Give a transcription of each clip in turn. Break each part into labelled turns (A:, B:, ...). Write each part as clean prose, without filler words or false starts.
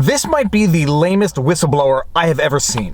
A: This might be the lamest whistleblower I have ever seen.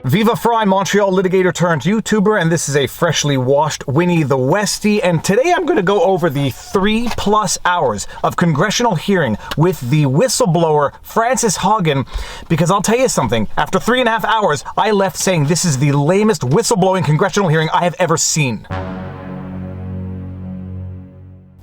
A: Viva Frei, Montreal litigator turned YouTuber, and this is a freshly washed Winnie the Westie, and today I'm going to go over the 3+ hours of congressional hearing with the whistleblower Frances Haugen, because I'll tell you something, after 3.5 hours, I left saying this is the lamest whistleblowing congressional hearing I have ever seen.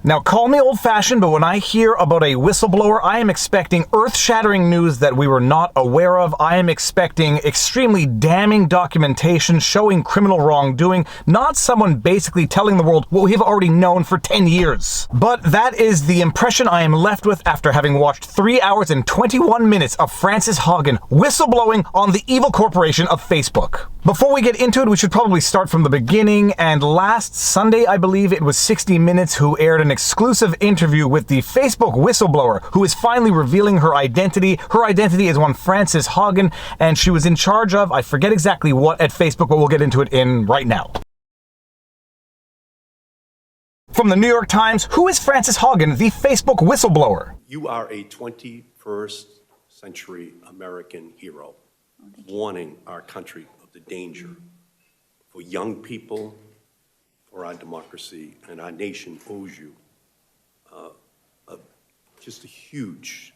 A: Now, call me old-fashioned, but when I hear about a whistleblower, I am expecting earth-shattering news that we were not aware of. I am expecting extremely damning documentation showing criminal wrongdoing, not someone basically telling the world what we have already known for 10 years. But that is the impression I am left with after having watched 3 hours and 21 minutes of Frances Haugen whistleblowing on the evil corporation of Facebook. Before we get into it, we should probably start from the beginning, and last Sunday, I believe it was 60 Minutes who aired an exclusive interview with the Facebook whistleblower who is finally revealing her identity. Her identity is one Frances Haugen, and she was in charge of, I forget exactly what at Facebook, but we'll get into it right now. From the New York Times, who is Frances Haugen, the Facebook whistleblower?
B: You are a 21st century American hero, warning our country of the danger for young people, for our democracy, and our nation owes you just a huge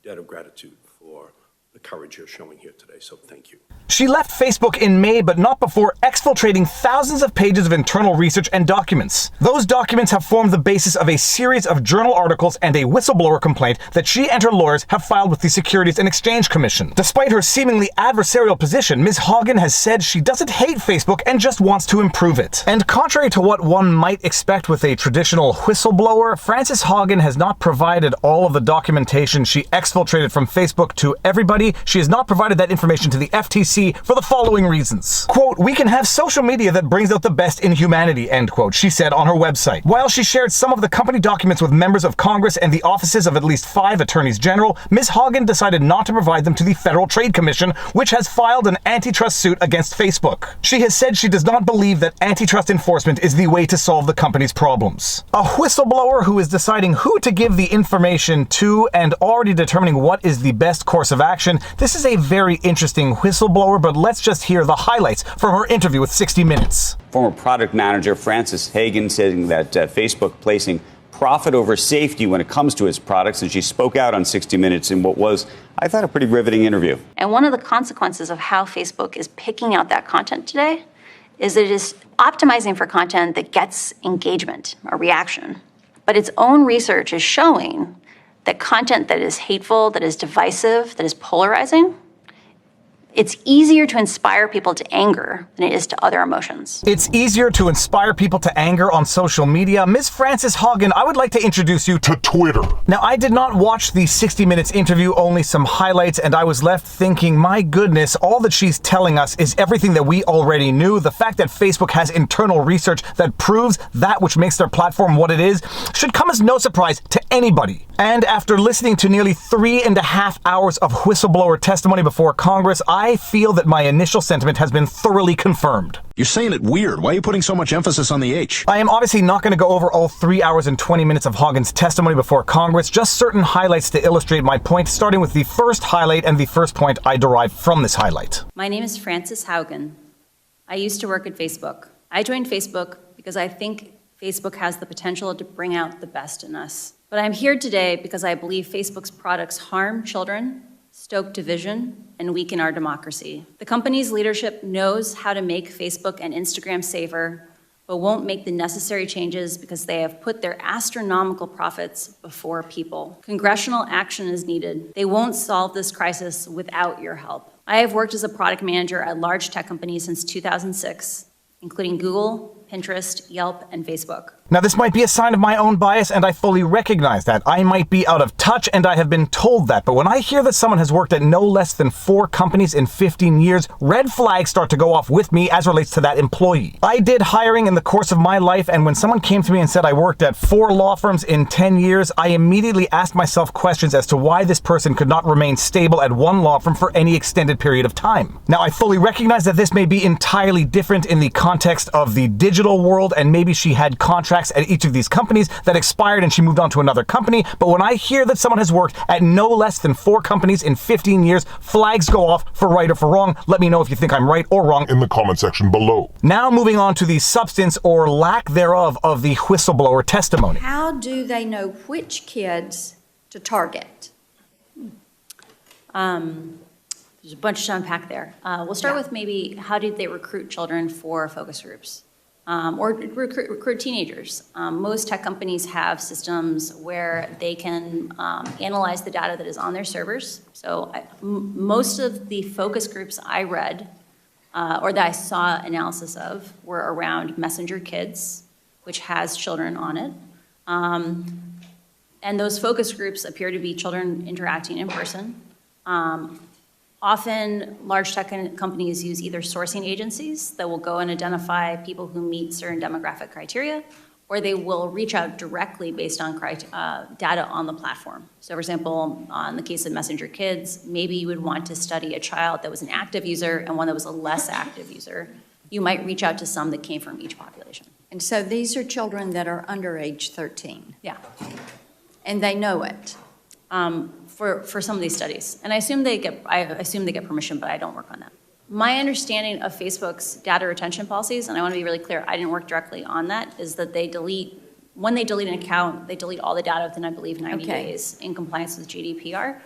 B: debt of gratitude for the courage you're showing here today, so thank you.
A: She left Facebook in May, but not before exfiltrating thousands of pages of internal research and documents. Those documents have formed the basis of a series of journal articles and a whistleblower complaint that she and her lawyers have filed with the Securities and Exchange Commission. Despite her seemingly adversarial position, Ms. Haugen has said she doesn't hate Facebook and just wants to improve it. And contrary to what one might expect with a traditional whistleblower, Frances Haugen has not provided all of the documentation she exfiltrated from Facebook to everybody. She has not provided that information to the FTC for the following reasons. Quote, "We can have social media that brings out the best in humanity," end quote, she said on her website. While she shared some of the company documents with members of Congress and the offices of at least 5 attorneys general, Ms. Haugen decided not to provide them to the Federal Trade Commission, which has filed an antitrust suit against Facebook. She has said she does not believe that antitrust enforcement is the way to solve the company's problems. A whistleblower who is deciding who to give the information to and already determining what is the best course of action. This is a very interesting whistleblower, but let's just hear the highlights from her interview with 60 Minutes.
C: Former product manager Frances Haugen saying that Facebook placing profit over safety when it comes to its products, and she spoke out on 60 Minutes in what was, I thought, a pretty riveting interview.
D: And one of the consequences of how Facebook is picking out that content today is it is optimizing for content that gets engagement, a reaction. But its own research is showing that content that is hateful, that is divisive, that is polarizing, it's easier to inspire people to anger than it is to other emotions.
A: It's easier to inspire people to anger on social media. Ms. Frances Haugen, I would like to introduce you to Twitter. Now, I did not watch the 60 Minutes interview, only some highlights, and I was left thinking, my goodness, all that she's telling us is everything that we already knew. The fact that Facebook has internal research that proves that which makes their platform what it is should come as no surprise to anybody. And after listening to nearly 3.5 hours of whistleblower testimony before Congress, I feel that my initial sentiment has been thoroughly confirmed.
E: You're saying it weird. Why are you putting so much emphasis on the H?
A: I am obviously not going to go over all 3 hours and 20 minutes of Haugen's testimony before Congress, just certain highlights to illustrate my point, starting with the first highlight and the first point I derive from this highlight.
F: My name is Frances Haugen. I used to work at Facebook. I joined Facebook because I think Facebook has the potential to bring out the best in us. But I'm here today because I believe Facebook's products harm children, stoke division, and weaken our democracy. The company's leadership knows how to make Facebook and Instagram safer, but won't make the necessary changes because they have put their astronomical profits before people. Congressional action is needed. They won't solve this crisis without your help. I have worked as a product manager at large tech companies since 2006, including Google, Pinterest, Yelp, and Facebook.
A: Now, this might be a sign of my own bias, and I fully recognize that. I might be out of touch, and I have been told that. But when I hear that someone has worked at no less than 4 companies in 15 years, red flags start to go off with me as relates to that employee. I did hiring in the course of my life, and when someone came to me and said I worked at 4 law firms in 10 years, I immediately asked myself questions as to why this person could not remain stable at one law firm for any extended period of time. Now, I fully recognize that this may be entirely different in the context of the digital world, and maybe she had contracts contracts at each of these companies that expired and she moved on to another company. But when I hear that someone has worked at no less than 4 companies in 15 years, flags go off for right or for wrong. Let me know if you think I'm right or wrong
E: In the comment section below.
A: Now moving on to the substance or lack thereof of the whistleblower testimony.
G: How do they know which kids to target?
F: There's a bunch to unpack there. We'll start with maybe how did they recruit children for focus groups or recruit teenagers. Most tech companies have systems where they can analyze the data that is on their servers. So most of the focus groups I read or that I saw analysis of were around Messenger Kids, which has children on it. And those focus groups appear to be children interacting in person. Often, large tech companies use either sourcing agencies that will go and identify people who meet certain demographic criteria, or they will reach out directly based on data on the platform. So for example, in the case of Messenger Kids, maybe you would want to study a child that was an active user and one that was a less active user. You might reach out to some that came from each population.
G: And so these are children that are under age 13,
F: Yeah.
G: and they know it.
F: For some of these studies. And I assume they get permission, but I don't work on that. My understanding of Facebook's data retention policies, and I want to be really clear, I didn't work directly on that, is that when they delete an account, they delete all the data within, I believe, 90 days in compliance with GDPR.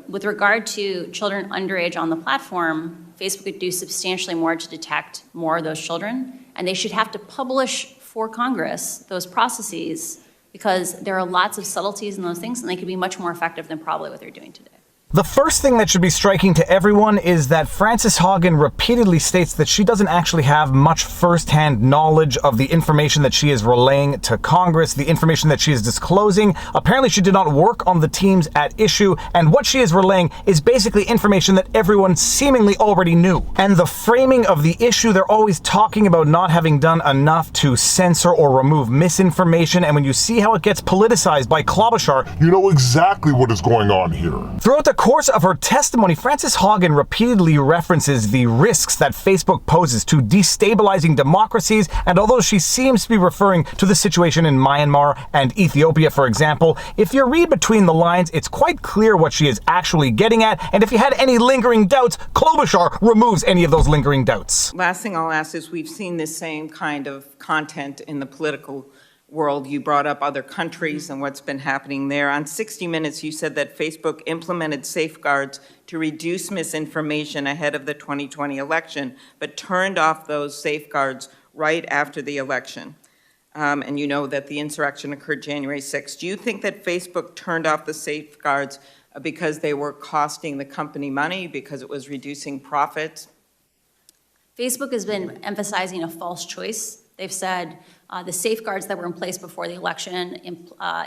F: With regard to children underage on the platform, Facebook could do substantially more to detect more of those children, and they should have to publish for Congress those processes because there are lots of subtleties in those things, and they could be much more effective than probably what they're doing today.
A: The first thing that should be striking to everyone is that Frances Haugen repeatedly states that she doesn't actually have much first-hand knowledge of the information that she is relaying to Congress, the information that she is disclosing. Apparently, she did not work on the teams at issue, and what she is relaying is basically information that everyone seemingly already knew. And the framing of the issue, they're always talking about not having done enough to censor or remove misinformation, and when you see how it gets politicized by Klobuchar,
E: You know exactly what is going on here.
A: throughout the course of her testimony, Frances Haugen repeatedly references the risks that Facebook poses to destabilizing democracies, and although she seems to be referring to the situation in Myanmar and Ethiopia, for example, if you read between the lines, it's quite clear what she is actually getting at, and if you had any lingering doubts, Klobuchar removes any of those lingering doubts.
H: Last thing I'll ask is we've seen this same kind of content in the political world. You brought up other countries and what's been happening there. On 60 Minutes, you said that Facebook implemented safeguards to reduce misinformation ahead of the 2020 election, but turned off those safeguards right after the election. And you know that the insurrection occurred January 6th. Do you think that Facebook turned off the safeguards because they were costing the company money, because it was reducing profits?
F: Facebook has been emphasizing a false choice. They've said the safeguards that were in place before the election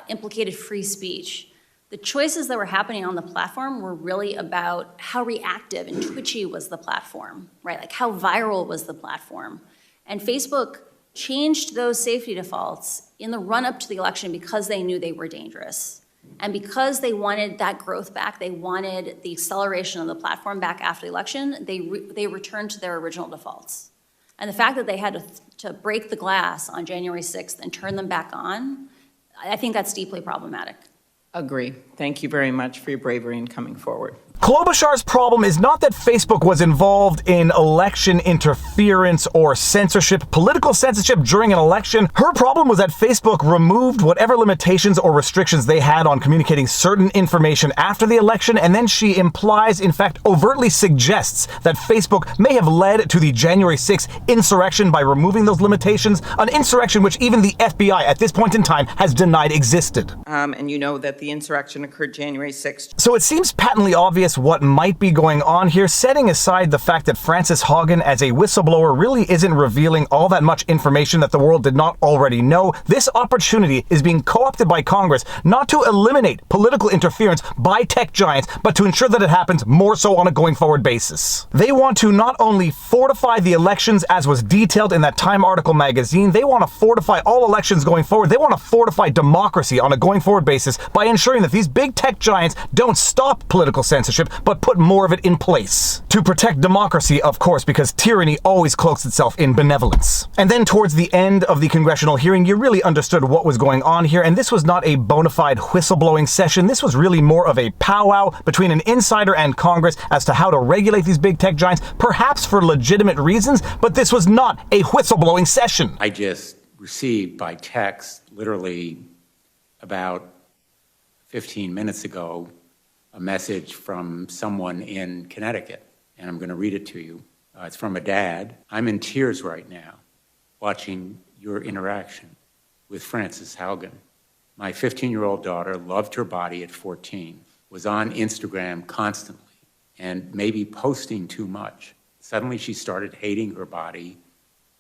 F: implicated free speech. The choices that were happening on the platform were really about how reactive and twitchy was the platform, right? Like how viral was the platform. And Facebook changed those safety defaults in the run-up to the election because they knew they were dangerous. And because they wanted that growth back, they wanted the acceleration of the platform back after the election, they returned to their original defaults. And the fact that they had to break the glass on January 6th and turn them back on, I think that's deeply problematic.
H: Agree. Thank you very much for your bravery in coming forward.
A: Klobuchar's problem is not that Facebook was involved in election interference or censorship, political censorship during an election. Her problem was that Facebook removed whatever limitations or restrictions they had on communicating certain information after the election, and then she implies, in fact, overtly suggests that Facebook may have led to the January 6th insurrection by removing those limitations, an insurrection which even the FBI at this point in time has denied existed.
H: And you know that the insurrection occurred January 6th.
A: So it seems patently obvious what might be going on here, setting aside the fact that Frances Haugen as a whistleblower really isn't revealing all that much information that the world did not already know. This opportunity is being co-opted by Congress not to eliminate political interference by tech giants, but to ensure that it happens more so on a going forward basis. They want to not only fortify the elections as was detailed in that Time article magazine, they want to fortify all elections going forward. They want to fortify democracy on a going forward basis by ensuring that these big tech giants don't stop political censorship, censorship, but put more of it in place. To protect democracy, of course, because tyranny always cloaks itself in benevolence. And then towards the end of the congressional hearing, you really understood what was going on here, and this was not a bona fide whistleblowing session. This was really more of a powwow between an insider and Congress as to how to regulate these big tech giants, perhaps for legitimate reasons, but this was not a whistleblowing session.
I: I just received by text, literally about 15 minutes ago, a message from someone in Connecticut, and I'm going to read it to you. It's from a dad. I'm in tears right now watching your interaction with Frances Haugen. My 15-year-old daughter loved her body at 14, was on Instagram constantly, and maybe posting too much. Suddenly she started hating her body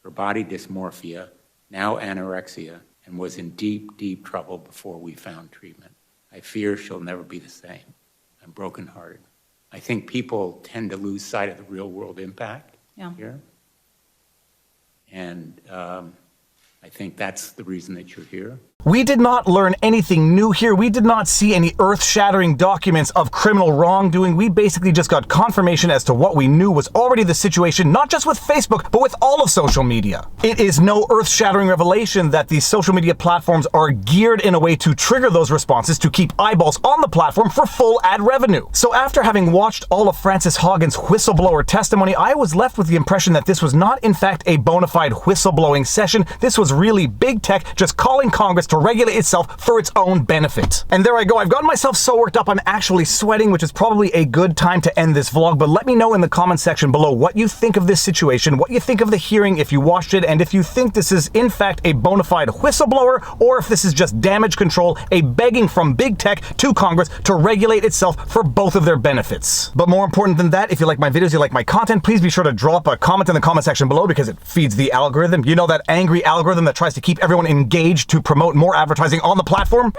I: dysmorphia, now anorexia, and was in deep, deep trouble before we found treatment. I fear she'll never be the same. I'm brokenhearted. I think people tend to lose sight of the real-world impact here. And I think that's the reason that you're here.
A: We did not learn anything new here. We did not see any earth-shattering documents of criminal wrongdoing. We basically just got confirmation as to what we knew was already the situation, not just with Facebook, but with all of social media. It is no earth-shattering revelation that these social media platforms are geared in a way to trigger those responses to keep eyeballs on the platform for full ad revenue. So after having watched all of Frances Haugen's whistleblower testimony, I was left with the impression that this was not in fact a bona fide whistleblowing session. This was really big tech just calling Congress to regulate itself for its own benefit. And there I go. I've gotten myself so worked up I'm actually sweating, which is probably a good time to end this vlog, but let me know in the comment section below what you think of this situation, what you think of the hearing if you watched it, and if you think this is in fact a bona fide whistleblower, or if this is just damage control, a begging from big tech to Congress to regulate itself for both of their benefits. But more important than that, if you like my videos, you like my content, please be sure to drop a comment in the comment section below because it feeds the algorithm. You know, that angry algorithm that tries to keep everyone engaged to promote more advertising on the platform?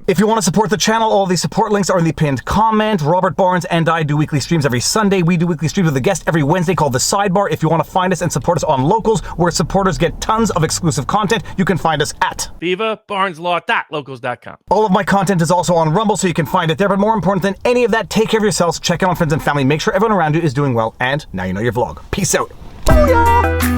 A: If you want to support the channel, all these support links are in the pinned comment. Robert Barnes and I do weekly streams every Sunday. We do weekly streams with a guest every Wednesday called The Sidebar. If you want to find us and support us on Locals, where supporters get tons of exclusive content, you can find us at
J: vivabarneslaw.locals.com.
A: All of my content is also on Rumble, so you can find it there. But more important than any of that, take care of yourselves, check in on friends and family, make sure everyone around you is doing well, and now you know your vlog. Peace out. Booyah!